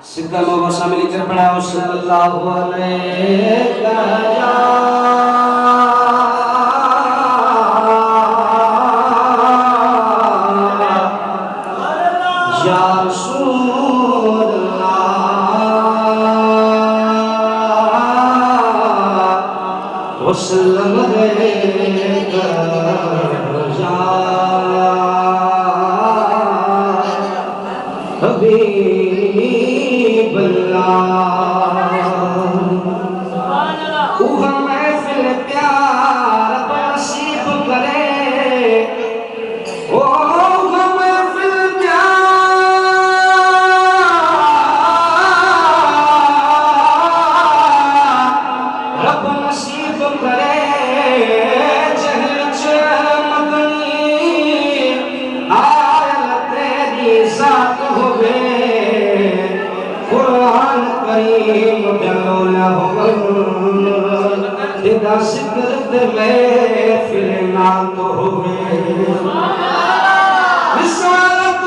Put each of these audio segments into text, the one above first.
ستم و بسا ملی کر پڑھا صلی اللہ علیہ یا رسول اللہ وسلم علیہ یا حبیب اللہ اوہ محفل پیار نصیب کرے اوہ محفل پیار رب نصیب کرے جہل مدنی آیل تیری ذات ہوئے قرآن کریم دلو لہو تیرا ذکر محفل نال تو ہوئے رسالت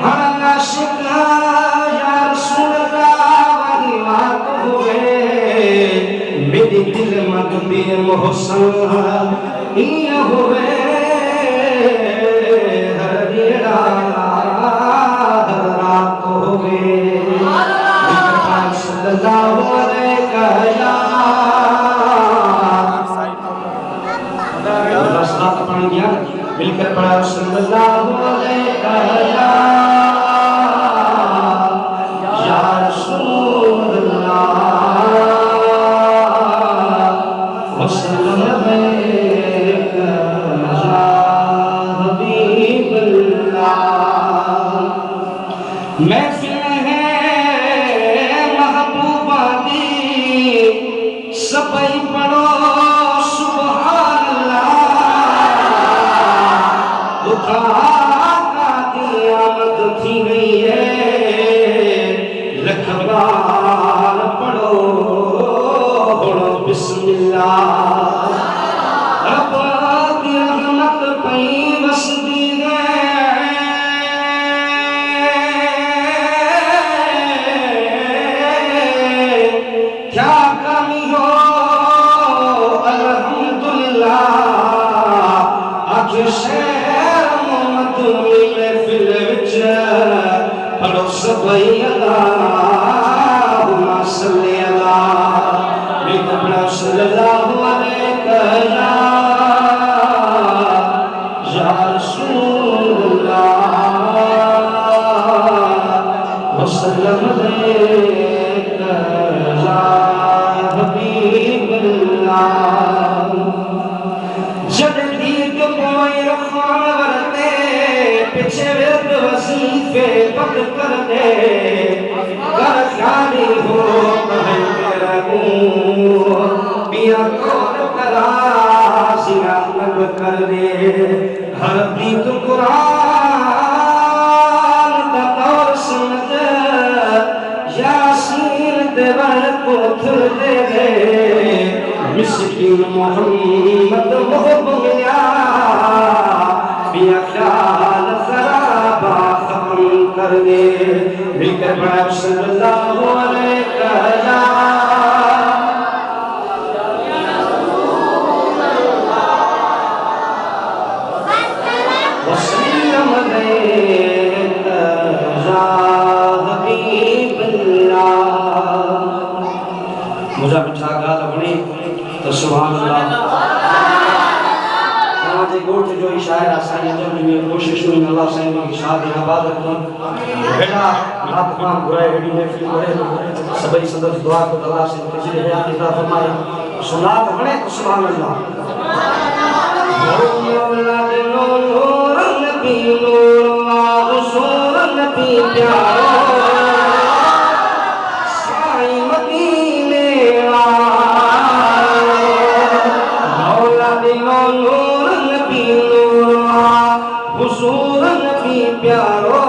ہر ناشق یا رسول اللہ وہی بات ہوئے میری دل مدبی محسن یہ ہوئے ہر دیرہ ہر رات ہوئے صلی اللہ علیہ مل کر پڑھا صلی اللہ علیہ یا رسول اللہ وسلم علیہ یا حبیب اللہ محفل ہے محبوبہ دی سبئی پڑھو سبحان اللہ قیامت تھی گئی ہے لکھ بار پڑھو بسم اللہ رب دی رحمت پئی وسدی کیا کمی ہو الحمدللہ آج شہر محفل وچ پڑھو سبئی اللہم صلی اللہ میرے پڑھو صلی اللہ علیہ یا رسول اللہ وسلم علیہ یا حبیب اللہ جب دید کوئی رخان ورتے پیچھے ورد وظیفے پک کرنے کر خیالی ہو کہیں رہوں بیا کون کرا سیاہ لگ کرنے ہر دید قرآن دا دور سمجھ یاسین دیوان کو تھر دے گئے مسکین محمد محب ملیا بیا خیال خرابہ ختم کر دے مل کر پڑھا صلی اللہ علیہ وسلم علیہ یا حبیب اللہ مجھا بچھا گال بنی تو سبحان اللہ آج گوٹ جو اشارہ سائیں جب میں کوشش ہوئی اللہ سائیں کی شادی عبادت کن بیٹا رات خان برائے ہیڈی میں فیل کرے سبئی صدر دعا کو اللہ سے تجھے حیات عطا فرمائے سنات بنے تو سبحان اللہ مولا دے نور نبی نور حضور نبی پیارو سائیں مدینے مولا دے نور نبی نور حضور نبی پیارو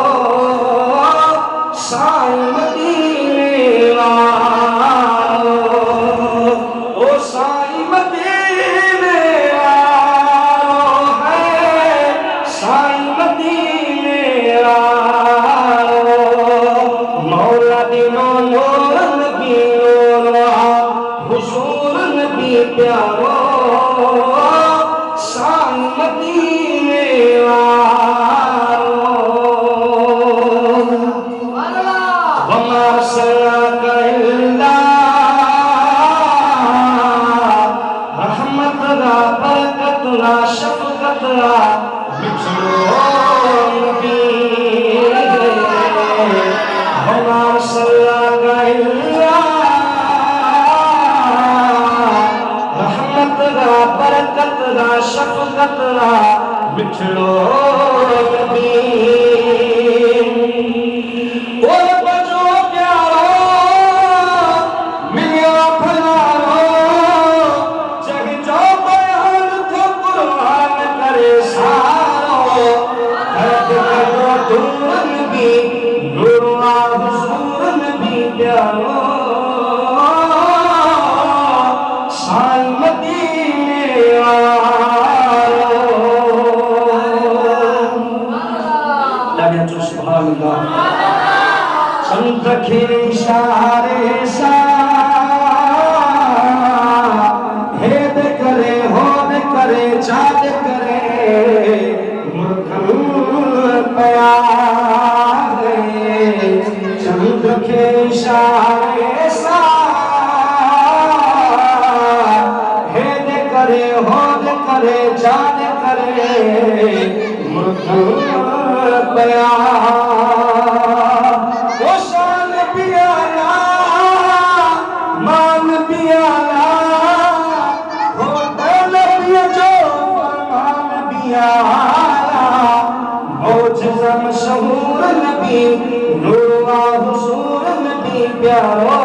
سائیں مدینے او سائیں مدینے ہے سائیں مدینے پیارو شان مدینے والو وما ارسلناک الا رحمت دا برکت دا شفقت دا بچڑو نبی وما ارسلناک الا رحمت دا برکت دا شفقت دا بچڑو نبی چند کے اشارے سا ہید کرے ہود کرے چاند کرے مرکن پیارے چند کے اشارے سا ہید کرے ہود کرے چاند کرے مرکن پیارے مشہور نبی نور و حضور نبی پیارو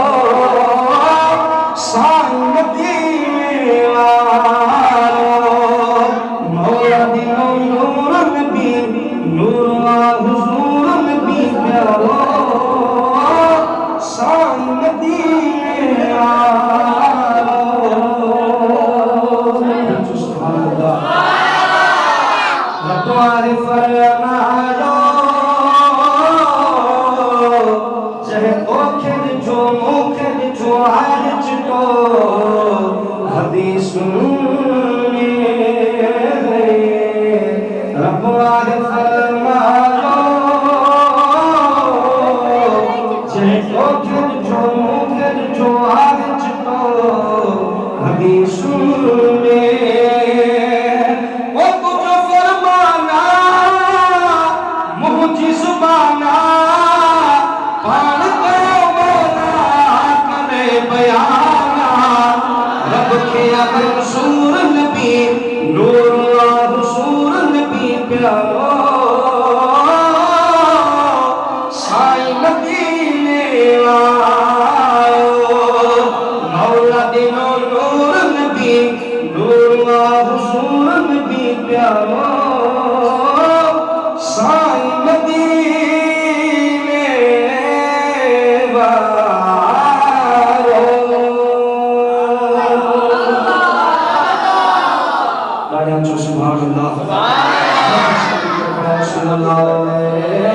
شان مدینے والو مولا دین نور نبی نور و حضور نبی پیارو شان مدینے والو سبحان اللہ لطوار فرمایا حدیث سننے رب آج فرمایا چاہے تو کھر جو آج چکو حدیث سننے وہ کچھ فرمانا مجھے زبانا پان کرو مولا کرے بیانا رب کیا منصور نبی نور و حضور نبی پیارو شان مدینے والو مولا دین نور نبی نور و حضور نبی پیارو شان مدینے والو سبحان اللہ صلی اللہ علیہ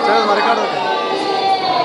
چل مارے کاٹ